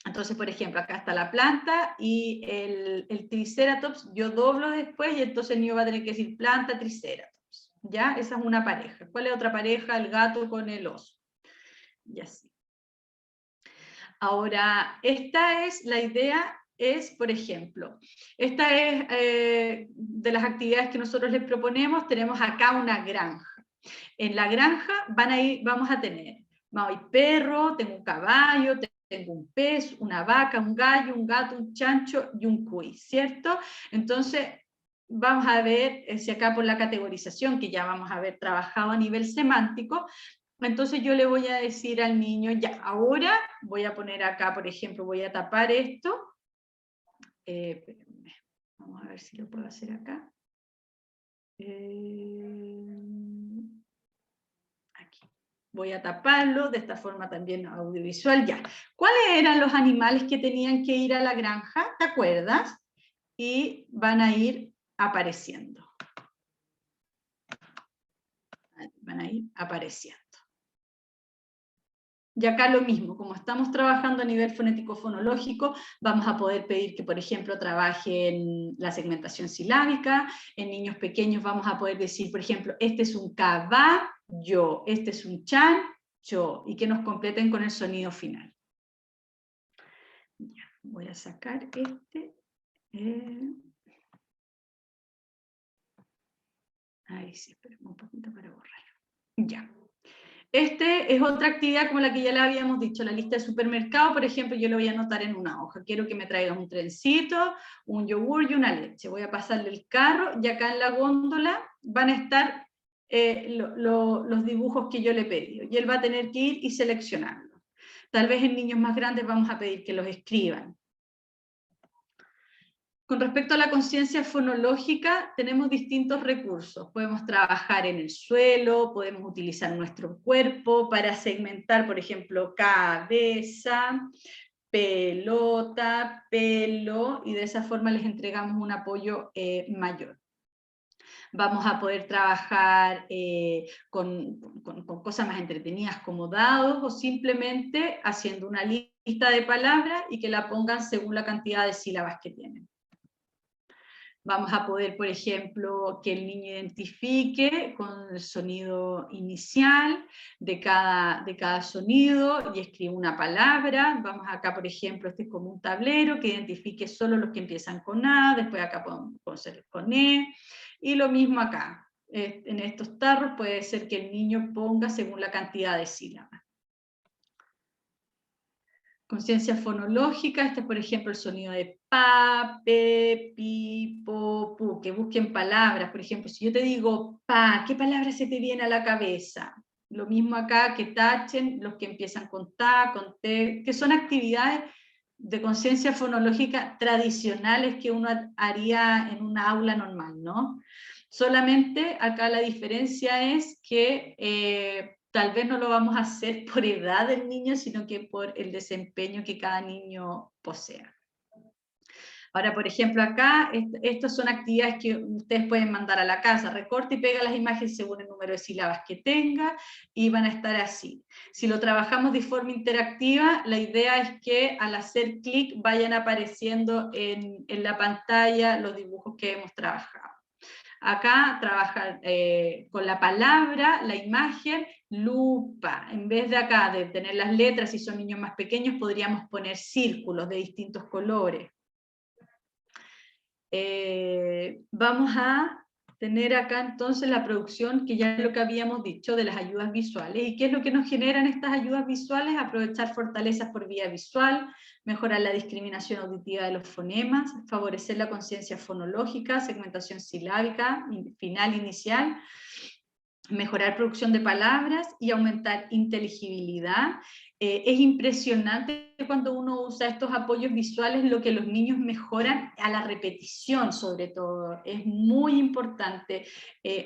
Entonces, por ejemplo, acá está la planta y el triceratops, yo doblo después y entonces el niño va a tener que decir planta, triceratops. ¿Ya? Esa es una pareja. ¿Cuál es otra pareja? El gato con el oso. Y así. Ahora, esta es la idea, por ejemplo, esta es de las actividades que nosotros les proponemos. Tenemos acá una granja. En la granja vamos a tener perro, tengo un caballo, tengo un pez, una vaca, un gallo, un gato, un chancho y un cuy, ¿cierto? Entonces, vamos a ver si acá por la categorización, que ya vamos a haber trabajado a nivel semántico, entonces yo le voy a decir al niño, ya, ahora voy a poner acá, por ejemplo, voy a tapar esto. Vamos a ver si lo puedo hacer acá. Aquí. Voy a taparlo, de esta forma también audiovisual, ya. ¿Cuáles eran los animales que tenían que ir a la granja? ¿Te acuerdas? Y van a ir apareciendo. Van a ir apareciendo. Y acá lo mismo, como estamos trabajando a nivel fonético-fonológico, vamos a poder pedir que, por ejemplo, trabajen la segmentación silábica. En niños pequeños vamos a poder decir, por ejemplo, este es un caballo, este es un chancho, y que nos completen con el sonido final. Ya, voy a sacar este. Ahí sí, esperemos un poquito para borrarlo. Ya. Este es otra actividad como la que ya le habíamos dicho, la lista de supermercado, por ejemplo, yo lo voy a anotar en una hoja. Quiero que me traigan un trencito, un yogur y una leche. Voy a pasarle el carro y acá en la góndola van a estar los dibujos que yo le he pedido. Y él va a tener que ir y seleccionarlos. Tal vez en niños más grandes vamos a pedir que los escriban. Con respecto a la conciencia fonológica, tenemos distintos recursos. Podemos trabajar en el suelo, podemos utilizar nuestro cuerpo para segmentar, por ejemplo, cabeza, pelota, pelo, y de esa forma les entregamos un apoyo mayor. Vamos a poder trabajar con cosas más entretenidas como dados, o simplemente haciendo una lista de palabras y que la pongan según la cantidad de sílabas que tienen. Vamos a poder, por ejemplo, que el niño identifique con el sonido inicial de cada sonido y escriba una palabra. Vamos acá, por ejemplo, este es como un tablero que identifique solo los que empiezan con A, después acá podemos hacer con E, y lo mismo acá. En estos tarros puede ser que el niño ponga según la cantidad de sílabas. Conciencia fonológica, este es por ejemplo el sonido de pa, pe, pi, po, pu, que busquen palabras. Por ejemplo, si yo te digo pa, ¿qué palabra se te viene a la cabeza? Lo mismo acá, que tachen los que empiezan con ta, con te, que son actividades de conciencia fonológica tradicionales que uno haría en una aula normal, ¿no? Solamente acá la diferencia es que tal vez no lo vamos a hacer por edad del niño, sino que por el desempeño que cada niño posea. Ahora, por ejemplo, acá, estas son actividades que ustedes pueden mandar a la casa. Recorta y pega las imágenes según el número de sílabas que tenga, y van a estar así. Si lo trabajamos de forma interactiva, la idea es que al hacer clic vayan apareciendo en la pantalla los dibujos que hemos trabajado. Acá trabajan con la palabra, la imagen, lupa. En vez de acá de tener las letras, si son niños más pequeños, podríamos poner círculos de distintos colores. Vamos a tener acá entonces la producción, que ya es lo que habíamos dicho, de las ayudas visuales. ¿Y qué es lo que nos generan estas ayudas visuales? Aprovechar fortalezas por vía visual, mejorar la discriminación auditiva de los fonemas, favorecer la conciencia fonológica, segmentación silábica, final, inicial, mejorar producción de palabras y aumentar inteligibilidad. Es impresionante cuando uno usa estos apoyos visuales lo que los niños mejoran a la repetición, sobre todo. Es muy importante.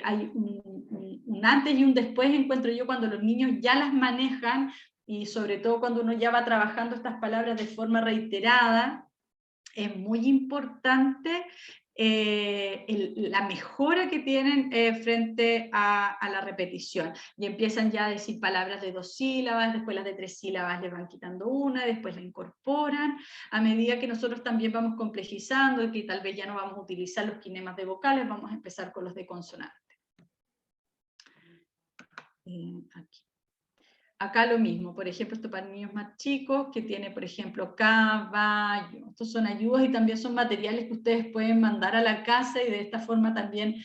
Hay un antes y un después, encuentro yo, cuando los niños ya las manejan, y sobre todo cuando uno ya va trabajando estas palabras de forma reiterada. Es muy importante la mejora que tienen frente a la repetición. Y empiezan ya a decir palabras de 2 sílabas, después las de 3 sílabas le van quitando una, después la incorporan, a medida que nosotros también vamos complejizando, que tal vez ya no vamos a utilizar los quinemas de vocales, vamos a empezar con los de consonante. Aquí. Acá lo mismo, por ejemplo, esto para niños más chicos, que tiene, por ejemplo, caballo. Estos son ayudas y también son materiales que ustedes pueden mandar a la casa y de esta forma también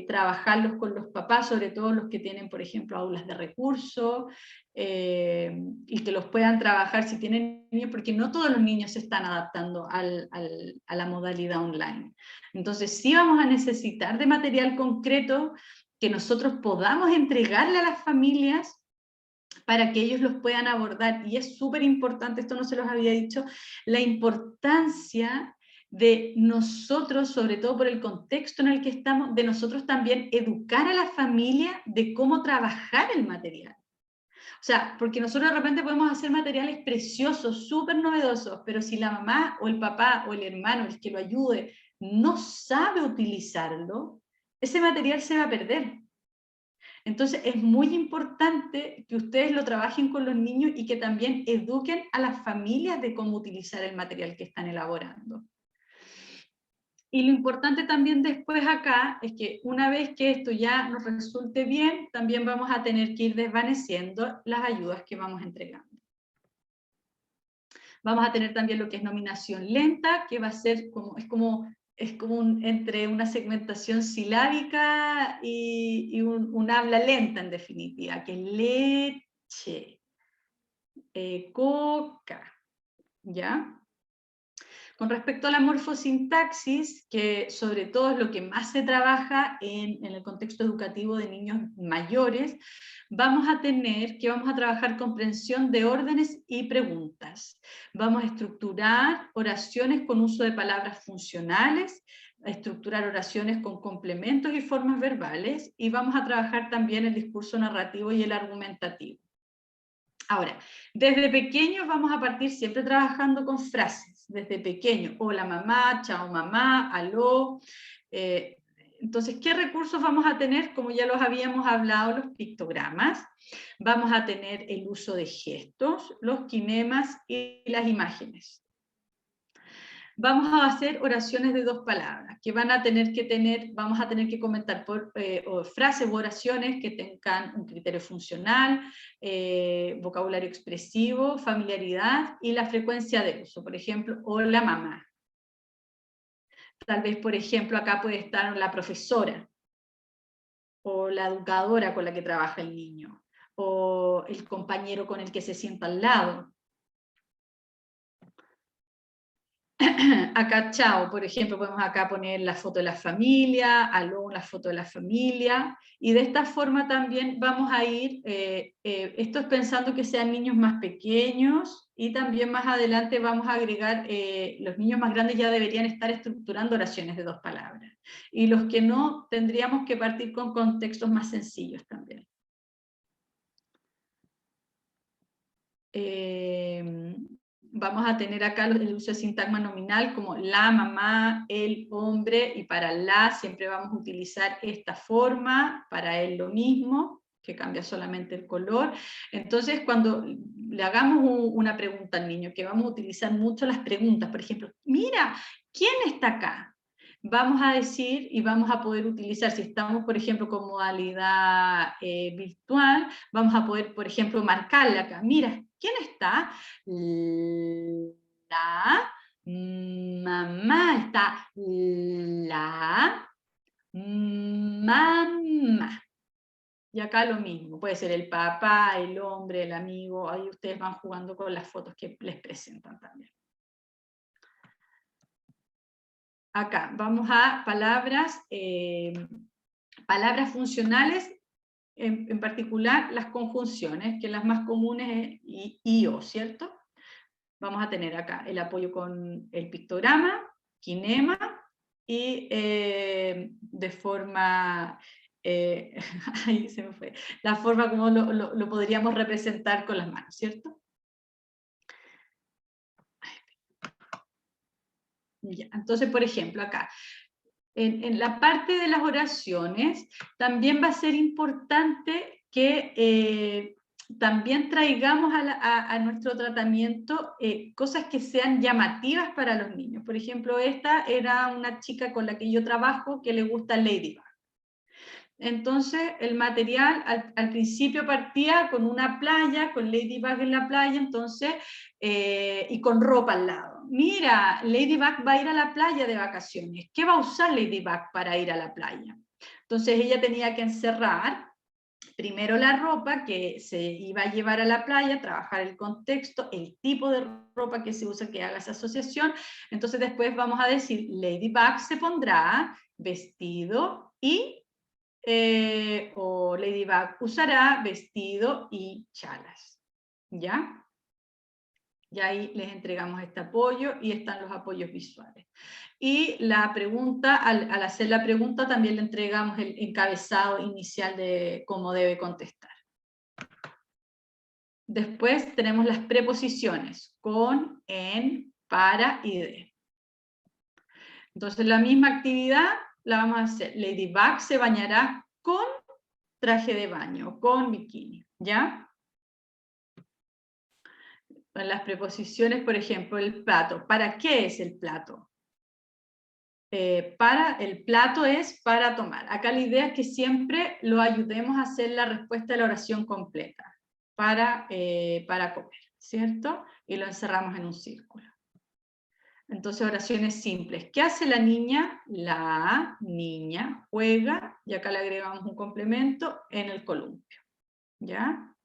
trabajarlos con los papás, sobre todo los que tienen, por ejemplo, aulas de recursos, y que los puedan trabajar si tienen niños, porque no todos los niños se están adaptando a la modalidad online. Entonces sí vamos a necesitar de material concreto que nosotros podamos entregarle a las familias para que ellos los puedan abordar. Y es súper importante, esto no se los había dicho, la importancia de nosotros, sobre todo por el contexto en el que estamos, de nosotros también educar a la familia de cómo trabajar el material. O sea, porque nosotros de repente podemos hacer materiales preciosos, súper novedosos, pero si la mamá o el papá o el hermano, el que lo ayude, no sabe utilizarlo, ese material se va a perder. Entonces es muy importante que ustedes lo trabajen con los niños y que también eduquen a las familias de cómo utilizar el material que están elaborando. Y lo importante también después acá es que una vez que esto ya nos resulte bien, también vamos a tener que ir desvaneciendo las ayudas que vamos entregando. Vamos a tener también lo que es nominación lenta, que va a ser como, es como entre una segmentación silábica y un habla lenta en definitiva, que es leche, coca, ¿ya? Con respecto a la morfosintaxis, que sobre todo es lo que más se trabaja en el contexto educativo de niños mayores, vamos a trabajar comprensión de órdenes y preguntas. Vamos a estructurar oraciones con uso de palabras funcionales, a estructurar oraciones con complementos y formas verbales, y vamos a trabajar también el discurso narrativo y el argumentativo. Ahora, desde pequeños vamos a partir siempre trabajando con frases, desde pequeño, hola mamá, chao mamá, aló. Entonces, ¿qué recursos vamos a tener? Como ya los habíamos hablado, los pictogramas, vamos a tener el uso de gestos, los kinemas y las imágenes. Vamos a hacer oraciones de 2 palabras, que vamos a tener que comentar frases u oraciones que tengan un criterio funcional, vocabulario expresivo, familiaridad y la frecuencia de uso. Por ejemplo, hola mamá. Tal vez, por ejemplo, acá puede estar la profesora, o la educadora con la que trabaja el niño, o el compañero con el que se sienta al lado. Acá, chao, por ejemplo, podemos acá poner la foto de la familia, aló, la foto de la familia, y de esta forma también vamos a ir, esto es pensando que sean niños más pequeños, y también más adelante vamos a agregar, los niños más grandes ya deberían estar estructurando oraciones de 2 palabras, y los que no, tendríamos que partir con contextos más sencillos también. Vamos a tener acá el uso de sintagma nominal como la, mamá, el, hombre, y para la siempre vamos a utilizar esta forma, para él lo mismo, que cambia solamente el color. Entonces, cuando le hagamos una pregunta al niño, que vamos a utilizar mucho las preguntas, por ejemplo, mira, ¿quién está acá? Vamos a decir y vamos a poder utilizar, si estamos, por ejemplo, con modalidad virtual, vamos a poder, por ejemplo, marcarle acá, mira, ¿quién está? La mamá, está la mamá. Y acá lo mismo, puede ser el papá, el hombre, el amigo, ahí ustedes van jugando con las fotos que les presentan también. Acá vamos a palabras, palabras funcionales, en particular las conjunciones, que las más comunes es y o, ¿cierto? Vamos a tener acá el apoyo con el pictograma, kinema, y de forma, ahí se me fue, la forma como lo podríamos representar con las manos, ¿cierto? Ya, entonces, por ejemplo, acá, en la parte de las oraciones, también va a ser importante que también traigamos a nuestro tratamiento cosas que sean llamativas para los niños. Por ejemplo, esta era una chica con la que yo trabajo que le gusta Ladybug. Entonces, el material al principio partía con una playa, con Ladybug en la playa, entonces, y con ropa al lado. Mira, Ladybug va a ir a la playa de vacaciones. ¿Qué va a usar Ladybug para ir a la playa? Entonces, ella tenía que encerrar primero la ropa que se iba a llevar a la playa, trabajar el contexto, el tipo de ropa que se usa, que haga esa asociación. Entonces, después vamos a decir, Ladybug se pondrá vestido y o Ladybug usará vestido y chalas, ¿ya? Y ahí les entregamos este apoyo y están los apoyos visuales. Y la pregunta, al hacer la pregunta también le entregamos el encabezado inicial de cómo debe contestar. Después tenemos las preposiciones, con, en, para y de. Entonces la misma actividad la vamos a hacer. Ladybug se bañará con traje de baño, con bikini, ¿ya? En las preposiciones, por ejemplo, el plato. ¿Para qué es el plato? El plato es para tomar. Acá la idea es que siempre lo ayudemos a hacer la respuesta de la oración completa, para comer, ¿cierto? Y lo encerramos en un círculo. Entonces, oraciones simples. ¿Qué hace la niña? La niña juega, y acá le agregamos un complemento, en el columpio, ¿ya?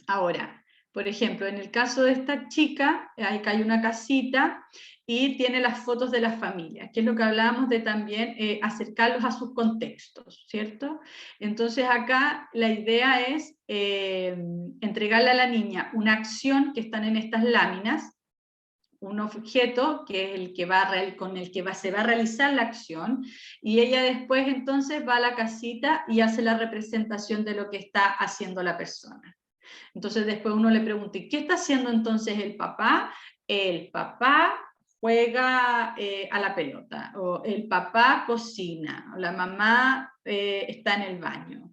Ahora, por ejemplo, en el caso de esta chica, acá hay una casita y tiene las fotos de las familias, que es lo que hablábamos de también acercarlos a sus contextos, ¿cierto? Entonces acá la idea es entregarle a la niña una acción que están en estas láminas, un objeto que es el que con el que se va a realizar la acción, y ella después entonces va a la casita y hace la representación de lo que está haciendo la persona. Entonces después uno le pregunta, ¿y qué está haciendo entonces el papá? El papá juega a la pelota, o el papá cocina, o la mamá está en el baño.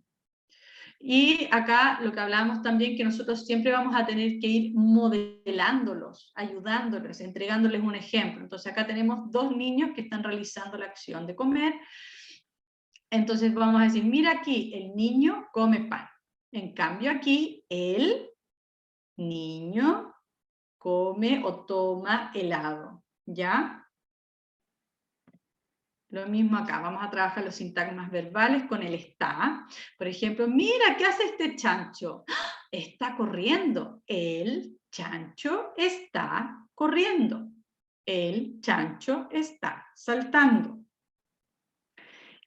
Y acá lo que hablábamos también, que nosotros siempre vamos a tener que ir modelándolos, ayudándoles, entregándoles un ejemplo. Entonces acá tenemos dos niños que están realizando la acción de comer. Entonces vamos a decir, mira aquí, el niño come pan. En cambio aquí, el niño come o toma helado, ¿ya? Lo mismo acá, vamos a trabajar los sintagmas verbales con el está. Por ejemplo, mira, ¿qué hace este chancho? Está corriendo. El chancho está corriendo. El chancho está saltando.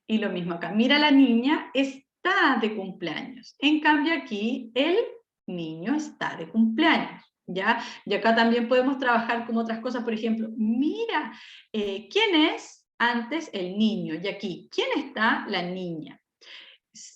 Y lo mismo acá, mira, la niña está de cumpleaños. En cambio aquí, el niño está de cumpleaños, ¿ya? Y acá también podemos trabajar con otras cosas, por ejemplo, mira, ¿quién es antes el niño? Y aquí, ¿quién está? La niña.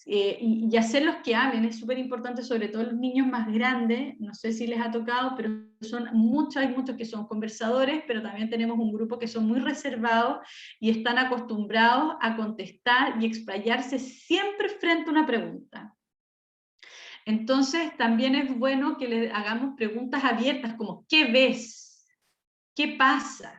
Y hacerlos que hablen es súper importante, sobre todo los niños más grandes, no sé si les ha tocado, pero hay muchos que son conversadores, pero también tenemos un grupo que son muy reservados y están acostumbrados a contestar y explayarse siempre frente a una pregunta. Entonces también es bueno que les hagamos preguntas abiertas como ¿qué ves? ¿Qué pasa?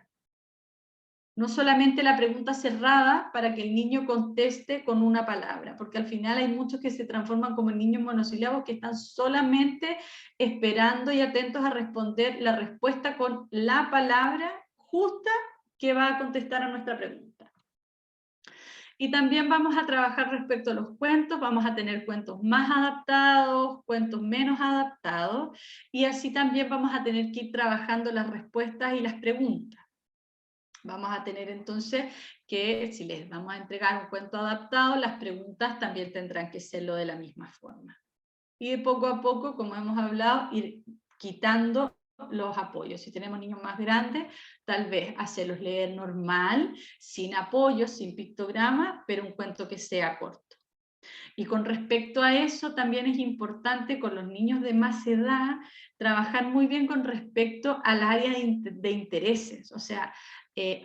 No solamente la pregunta cerrada para que el niño conteste con una palabra, porque al final hay muchos que se transforman como niños monosílabos que están solamente esperando y atentos a responder la respuesta con la palabra justa que va a contestar a nuestra pregunta. Y también vamos a trabajar respecto a los cuentos, vamos a tener cuentos más adaptados, cuentos menos adaptados, y así también vamos a tener que ir trabajando las respuestas y las preguntas. Vamos a tener entonces que, si les vamos a entregar un cuento adaptado, las preguntas también tendrán que serlo de la misma forma. Y de poco a poco, como hemos hablado, ir quitando los apoyos. Si tenemos niños más grandes, tal vez hacerlos leer normal, sin apoyos, sin pictograma, pero un cuento que sea corto. Y con respecto a eso, también es importante con los niños de más edad trabajar muy bien con respecto al área de intereses. O sea,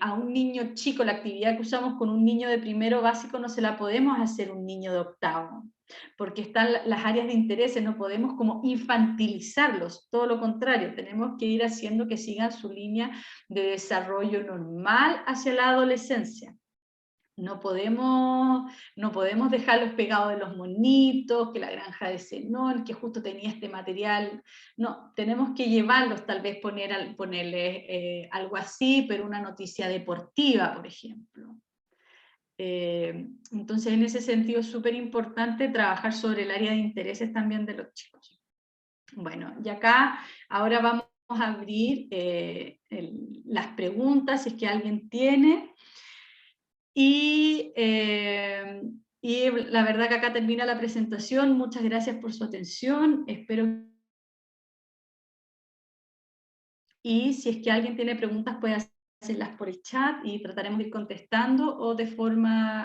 a un niño chico, la actividad que usamos con un niño de primero básico no se la podemos hacer a un niño de octavo, porque están las áreas de interés, no podemos como infantilizarlos, todo lo contrario, tenemos que ir haciendo que sigan su línea de desarrollo normal hacia la adolescencia. No podemos dejarlos pegados de los monitos, que la granja de Zenón, que justo tenía este material. No, tenemos que llevarlos, tal vez ponerles algo así, pero una noticia deportiva, por ejemplo. Entonces, en ese sentido es súper importante trabajar sobre el área de intereses también de los chicos. Bueno, y acá ahora vamos a abrir las preguntas, si es que alguien tiene. Y la verdad que acá termina la presentación. Muchas gracias por su atención. Espero. Y si es que alguien tiene preguntas, puede hacerlas por el chat y trataremos de ir contestando o de forma